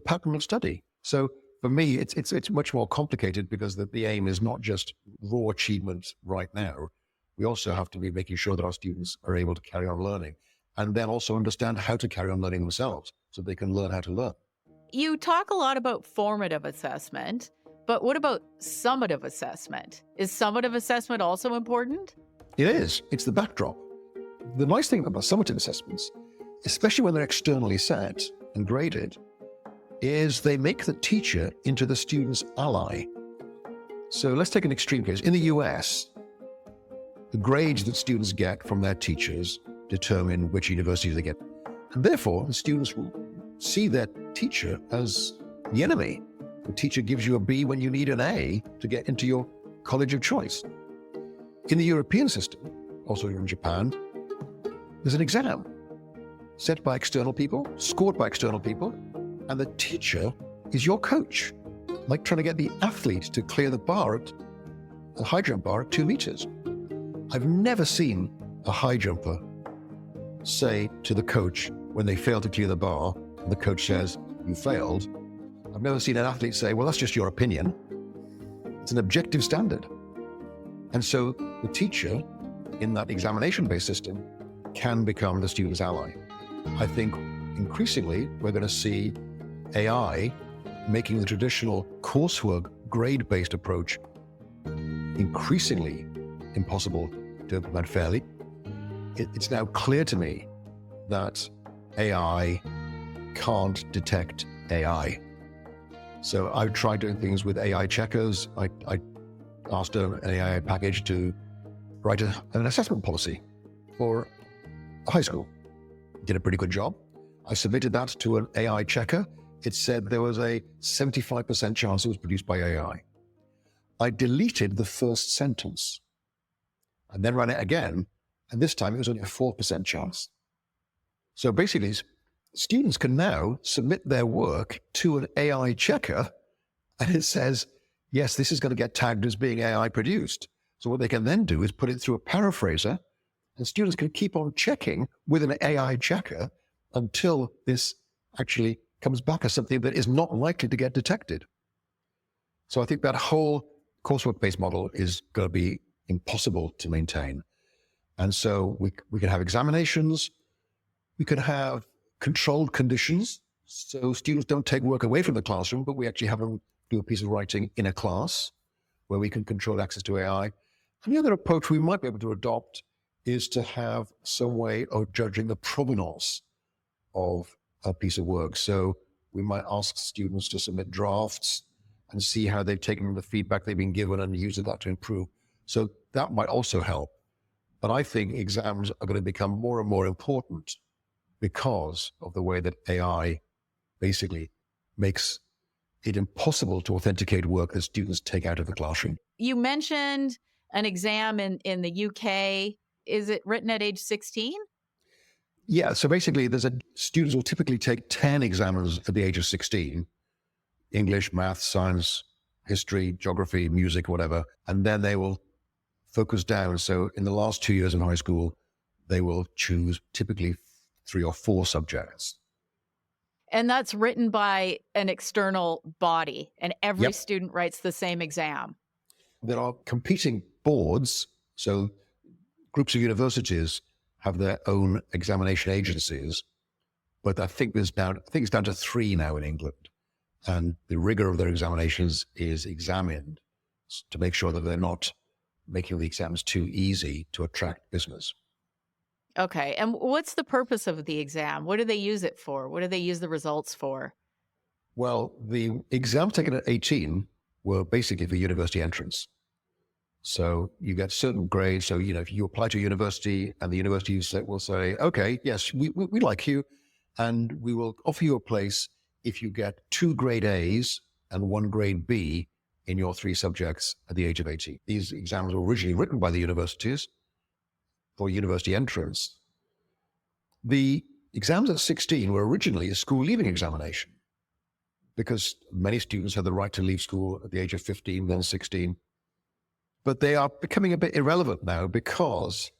pattern of study. So for me, it's much more complicated because the aim is not just raw achievement right now. We also have to be making sure that our students are able to carry on learning and then also understand how to carry on learning themselves so they can learn how to learn.
You talk a lot about formative assessment, but what about summative assessment? Is summative assessment also important?
It is. It's the backdrop. The nice thing about summative assessments, especially when they're externally set and graded, is they make the teacher into the student's ally. So let's take an extreme case. In the US, the grades that students get from their teachers determine which universities they get. And therefore, the students will see their teacher as the enemy. The teacher gives you a B when you need an A to get into your college of choice. In the European system, also in Japan, there's an exam set by external people, scored by external people, and the teacher is your coach, like trying to get the athlete to clear the bar at a high jump bar at 2 meters. I've never seen a high jumper say to the coach when they fail to clear the bar, and the coach says, "You failed." I've never seen an athlete say, "Well, that's just your opinion." It's an objective standard. And so the teacher in that examination-based system can become the student's ally. I think increasingly we're going to see AI making the traditional coursework grade-based approach increasingly impossible to implement fairly. It's now clear to me that AI can't detect AI. So I've tried doing things with AI checkers. I asked an AI package to write an assessment policy for a high school. Did a pretty good job. I submitted that to an AI checker. It said there was a 75% chance it was produced by AI. I deleted the first sentence and then ran it again, and this time it was only a 4% chance. So basically, students can now submit their work to an AI checker, and it says, yes, this is going to get tagged as being AI produced. So what they can then do is put it through a paraphraser, and students can keep on checking with an AI checker until this actually comes back as something that is not likely to get detected. So I think that whole coursework-based model is going to be impossible to maintain. And so we can have examinations, we could have controlled conditions, so students don't take work away from the classroom, but we actually have them do a piece of writing in a class where we can control access to AI. And the other approach we might be able to adopt is to have some way of judging the provenance of a piece of work. So we might ask students to submit drafts and see how they've taken the feedback they've been given and using that to improve. So that might also help. But I think exams are going to become more and more important because of the way that AI basically makes it impossible to authenticate work that students take out of the classroom.
You mentioned an exam in the UK. Is it written at age 16?
Yeah, so basically students will typically take 10 exams at the age of 16, English, math, science, history, geography, music, whatever, and then they will focus down. So in the last 2 years in high school, they will choose typically 3 or 4 subjects.
And that's written by an external body, and every
Yep.
student writes the same exam.
There are competing boards, so groups of universities have their own examination agencies, but I think it's down to 3 now in England, and the rigor of their examinations is examined to make sure that they're not making the exams too easy to attract business.
Okay. And what's the purpose of the exam? What do they use it for? What do they use the results for?
Well, the exams taken at 18 were basically for university entrance. So you get certain grades. So, if you apply to a university and the university will say, okay, yes, we like you, and we will offer you a place if you get 2 grade A's and 1 grade B in your 3 subjects at the age of 18. These exams were originally written by the universities for university entrance. The exams at 16 were originally a school leaving examination because many students had the right to leave school at the age of 15, then 16. But they are becoming a bit irrelevant now because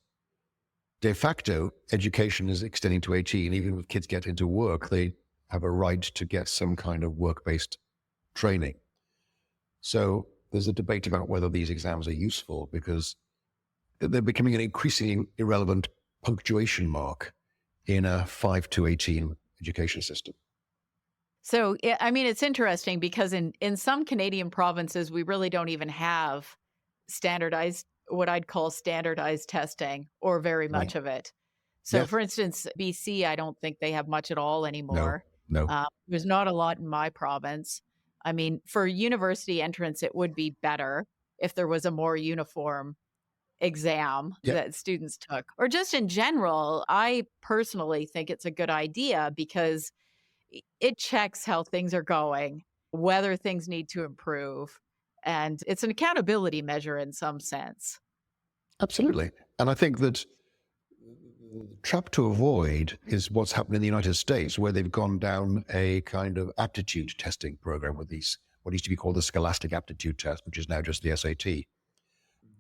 de facto education is extending to 18. Even if kids get into work, they have a right to get some kind of work-based training. So there's a debate about whether these exams are useful because they're becoming an increasingly irrelevant punctuation mark in a 5 to 18 education system.
So, it's interesting because in some Canadian provinces, we really don't even have standardized, what I'd call standardized testing, or very much of it. So,
Yeah.
for instance, BC, I don't think they have much at all anymore.
No.
There's not a lot in my province. For university entrance, it would be better. if there was a more uniform exam
Yeah,
that students took. Or just in general, I personally think it's a good idea because it checks how things are going, whether things need to improve, and it's an accountability measure in some sense.
absolutely. And I think that the trap to avoid is what's happened in the United States, where they've gone down a kind of aptitude testing program with these, what used to be called the Scholastic Aptitude Test, which is now just the SAT.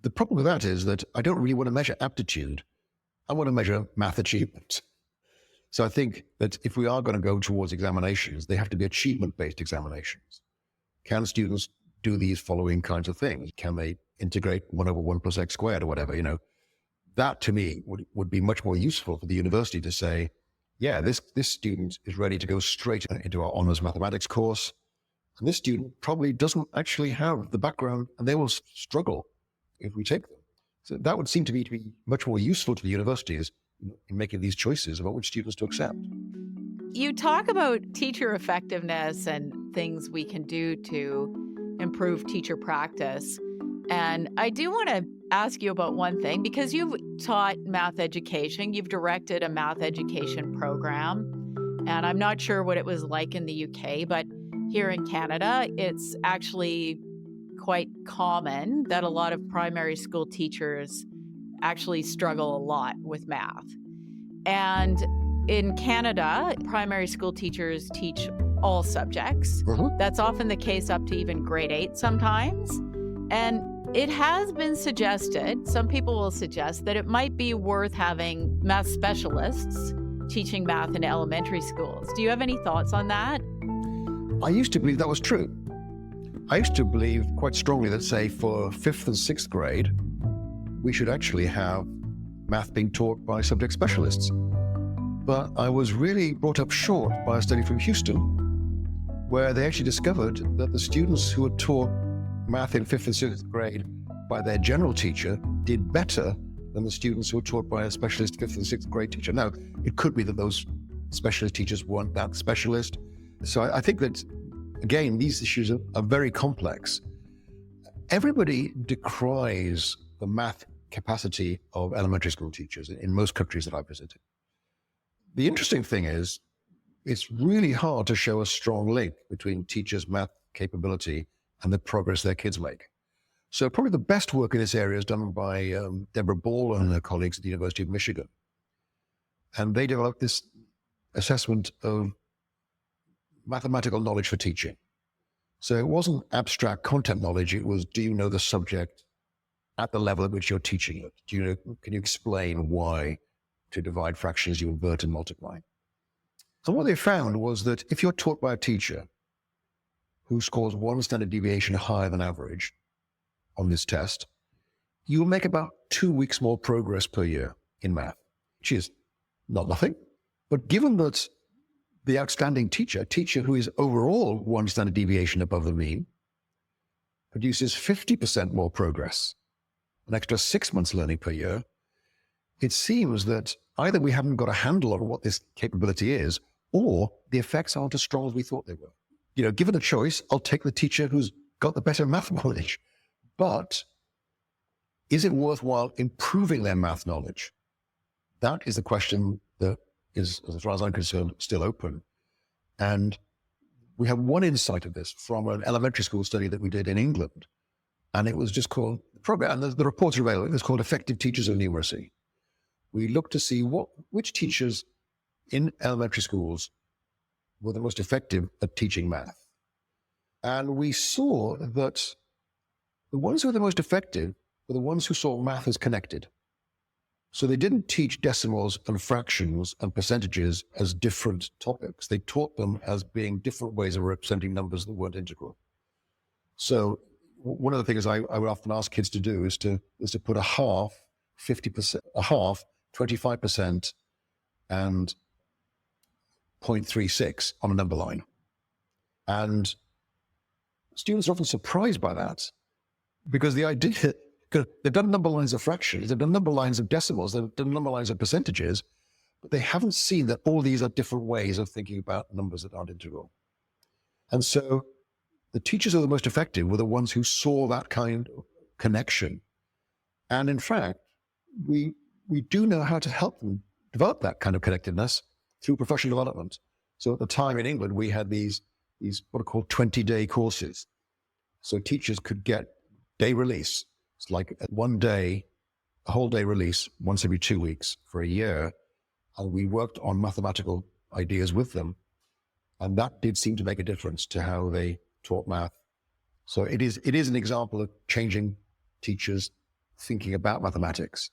The problem with that is that I don't really want to measure aptitude. I want to measure math achievement. So I think that if we are going to go towards examinations, they have to be achievement-based examinations. Can students do these following kinds of things? Can they integrate 1 over 1 plus x squared or whatever, That to me would be much more useful for the university to say, yeah, this student is ready to go straight into our honors mathematics course. And this student probably doesn't actually have the background and they will struggle if we take them. So that would seem to me to be much more useful to the universities in making these choices about which students to accept.
You talk about teacher effectiveness and things we can do to improve teacher practice. And I do want to ask you about one thing, because you've taught math education, you've directed a math education program, and I'm not sure what it was like in the UK, but here in Canada, it's actually quite common that a lot of primary school teachers actually struggle a lot with math. And in Canada, primary school teachers teach all subjects. That's often the case up to even grade 8 sometimes. And it has been suggested, some people will suggest, that it might be worth having math specialists teaching math in elementary schools. Do you have any thoughts on that?
I used to believe that was true. I used to believe quite strongly that, say, for 5th and 6th grade, we should actually have math being taught by subject specialists. But I was really brought up short by a study from Houston, where they actually discovered that the students who were taught math in 5th and 6th grade by their general teacher did better than the students who were taught by a specialist 5th and 6th grade teacher. Now, it could be that those specialist teachers weren't that specialist. So I think that, again, these issues are very complex. Everybody decries the math capacity of elementary school teachers in most countries that I've visited. The interesting thing is, it's really hard to show a strong link between teachers' math capability and the progress their kids make. So probably the best work in this area is done by Deborah Ball and her colleagues at the University of Michigan. And they developed this assessment of mathematical knowledge for teaching. So it wasn't abstract content knowledge, it was, do you know the subject at the level at which you're teaching it? Can you explain why to divide fractions you invert and multiply? And what they found was that if you're taught by a teacher who scores 1 standard deviation higher than average on this test, you will make about 2 weeks more progress per year in math, which is not nothing. But given that the outstanding teacher who is overall 1 standard deviation above the mean, produces 50% more progress, an extra 6 months learning per year, it seems that either we haven't got a handle on what this capability is, or the effects aren't as strong as we thought they were. Given a choice, I'll take the teacher who's got the better math knowledge. But is it worthwhile improving their math knowledge? That is the question that is, as far as I'm concerned, still open. And we have one insight of this from an elementary school study that we did in England. And it was just called, and the reports are available, it was called Effective Teachers of Numeracy. We looked to see which teachers in elementary schools were the most effective at teaching math. And we saw that the ones who were the most effective were the ones who saw math as connected. So they didn't teach decimals and fractions and percentages as different topics. They taught them as being different ways of representing numbers that weren't integral. So one of the things I would often ask kids to do is to put a half, 50%, a half, 25%, and 0.36 on a number line. And students are often surprised by that, because the idea, because they've done number lines of fractions, they've done number lines of decimals, they've done number lines of percentages, but they haven't seen that all these are different ways of thinking about numbers that aren't integral. And so the teachers who are the most effective were the ones who saw that kind connection. And in fact, we do know how to help them develop that kind of connectedness through professional development. So at the time in England, we had these what are called 20-day courses. So teachers could get day release. It's like one day, a whole day release once every 2 weeks for a year. And we worked on mathematical ideas with them. And that did seem to make a difference to how they taught math. So it is an example of changing teachers' thinking about mathematics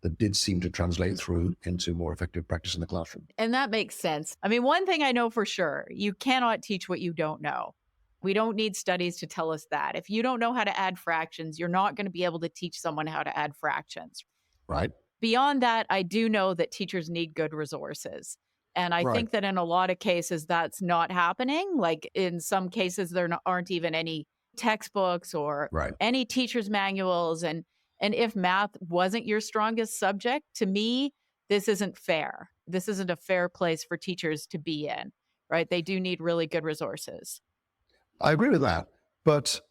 that did seem to translate through into more effective practice in the classroom.
And that makes sense. I mean, one thing I know for sure, you cannot teach what you don't know. We don't need studies to tell us that. If you don't know how to add fractions, you're not going to be able to teach someone how to add fractions.
Right.
Beyond that, I do know that teachers need good resources. And I think that in a lot of cases, that's not happening. Like in some cases, there aren't even any textbooks or any teacher's manuals. And if math wasn't your strongest subject, to me, this isn't fair. This isn't a fair place for teachers to be in, right? They do need really good resources.
I agree with that. But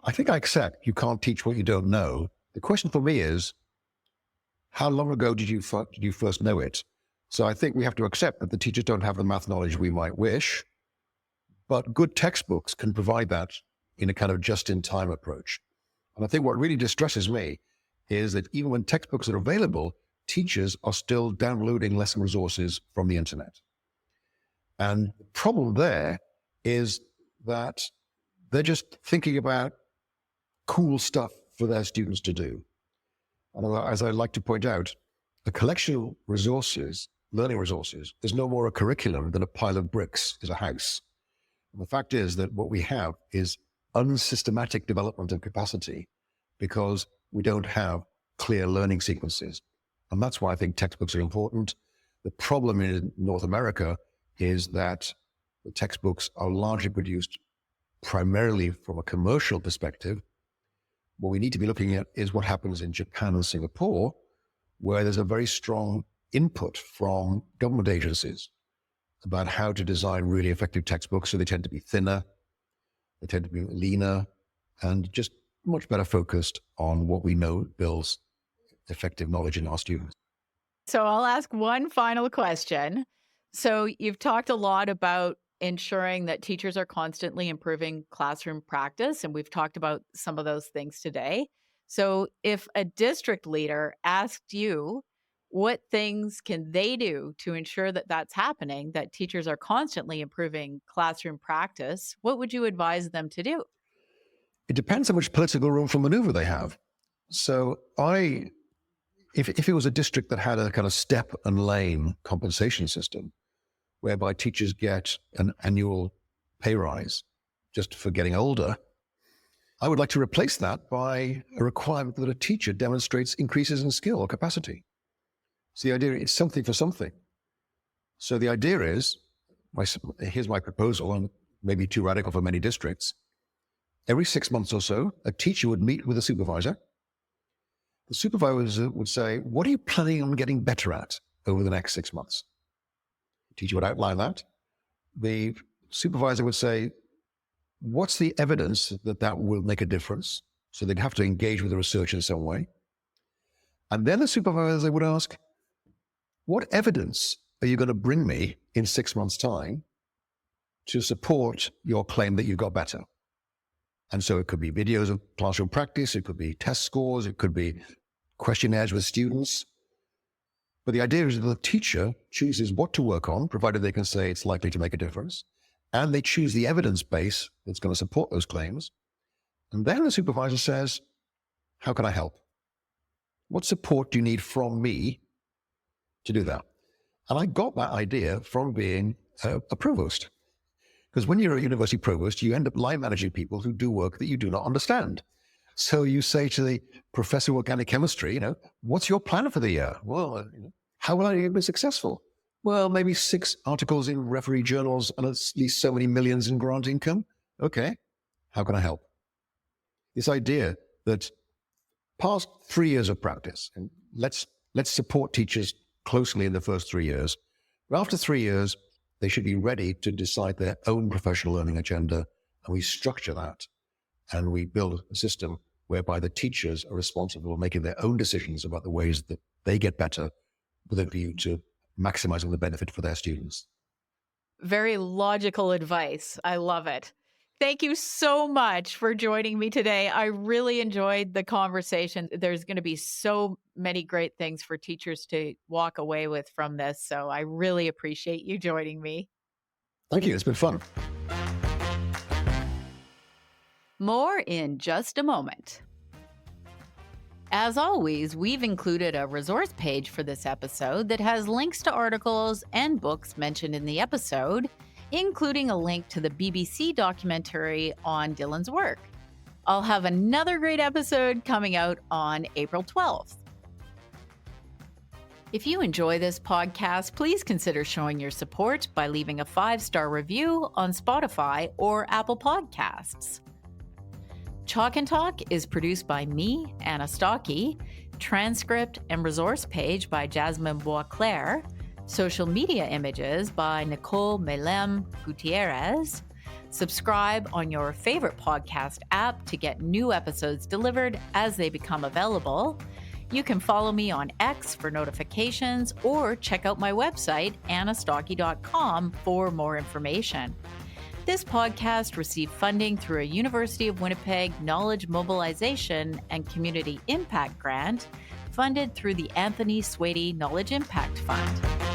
I think I accept you can't teach what you don't know. The question for me is, how long ago did you first know it? So I think we have to accept that the teachers don't have the math knowledge we might wish, but good textbooks can provide that in a kind of just-in-time approach. And I think what really distresses me is that even when textbooks are available, teachers are still downloading lesson resources from the internet. And the problem there is that they're just thinking about cool stuff for their students to do. And as I like to point out, a collection of resources, learning resources, is no more a curriculum than a pile of bricks is a house. And the fact is that what we have is unsystematic development of capacity because we don't have clear learning sequences. And that's why I think textbooks are important. The problem in North America is that the textbooks are largely produced primarily from a commercial perspective. What we need to be looking at is what happens in Japan and Singapore, where there's a very strong input from government agencies about how to design really effective textbooks. So they tend to be thinner, they tend to be leaner, and just much better focused on what we know builds effective knowledge in our students.
So I'll ask one final question. So you've talked a lot about ensuring that teachers are constantly improving classroom practice, and we've talked about some of those things today. So if a district leader asked you, what things can they do to ensure that that's happening, that teachers are constantly improving classroom practice, what would you advise them to do?
It depends how much political room for maneuver they have. So if it was a district that had a kind of step and lane compensation system, whereby teachers get an annual pay rise just for getting older, I would like to replace that by a requirement that a teacher demonstrates increases in skill or capacity. So the idea is something for something. So the idea is, here's my proposal, and maybe too radical for many districts. Every 6 months or so, a teacher would meet with a supervisor. The supervisor would say, what are you planning on getting better at over the next 6 months? The teacher would outline that. The supervisor would say, what's the evidence that will make a difference? So they'd have to engage with the research in some way. And then the supervisor would ask, what evidence are you going to bring me in 6 months' time to support your claim that you got better? And so it could be videos of classroom practice, it could be test scores, it could be questionnaires with students. But the idea is that the teacher chooses what to work on, provided they can say it's likely to make a difference. And they choose the evidence base that's going to support those claims. And then the supervisor says, how can I help? What support do you need from me to do that? And I got that idea from being a provost. Because when you're a university provost, you end up line managing people who do work that you do not understand. So you say to the professor of organic chemistry, what's your plan for the year? Well, how will I be successful? Well, maybe 6 articles in referee journals and at least so many millions in grant income. Okay, how can I help? This idea that past 3 years of practice, and let's support teachers closely in the first 3 years. But after 3 years, they should be ready to decide their own professional learning agenda, and we structure that, and we build a system whereby the teachers are responsible for making their own decisions about the ways that they get better with a view to maximizing the benefit for their students.
Very logical advice. I love it. Thank you so much for joining me today. I really enjoyed the conversation. There's going to be so many great things for teachers to walk away with from this. So I really appreciate you joining me.
Thank you. It's been fun.
More in just a moment. As always, we've included a resource page for this episode that has links to articles and books mentioned in the episode, including a link to the BBC documentary on Dylan's work. I'll have another great episode coming out on April 12th. If you enjoy this podcast, please consider showing your support by leaving a 5-star review on Spotify or Apple Podcasts. Chalk and Talk is produced by me, Anna Stokke, transcript and resource page by Jasmine Boisclair, social media images by Nicole Melem Gutierrez. Subscribe on your favorite podcast app to get new episodes delivered as they become available. You can follow me on X for notifications or check out my website, annastokke.com, for more information. This podcast received funding through a University of Winnipeg Knowledge Mobilization and Community Impact Grant funded through the Anthony Swady Knowledge Impact Fund.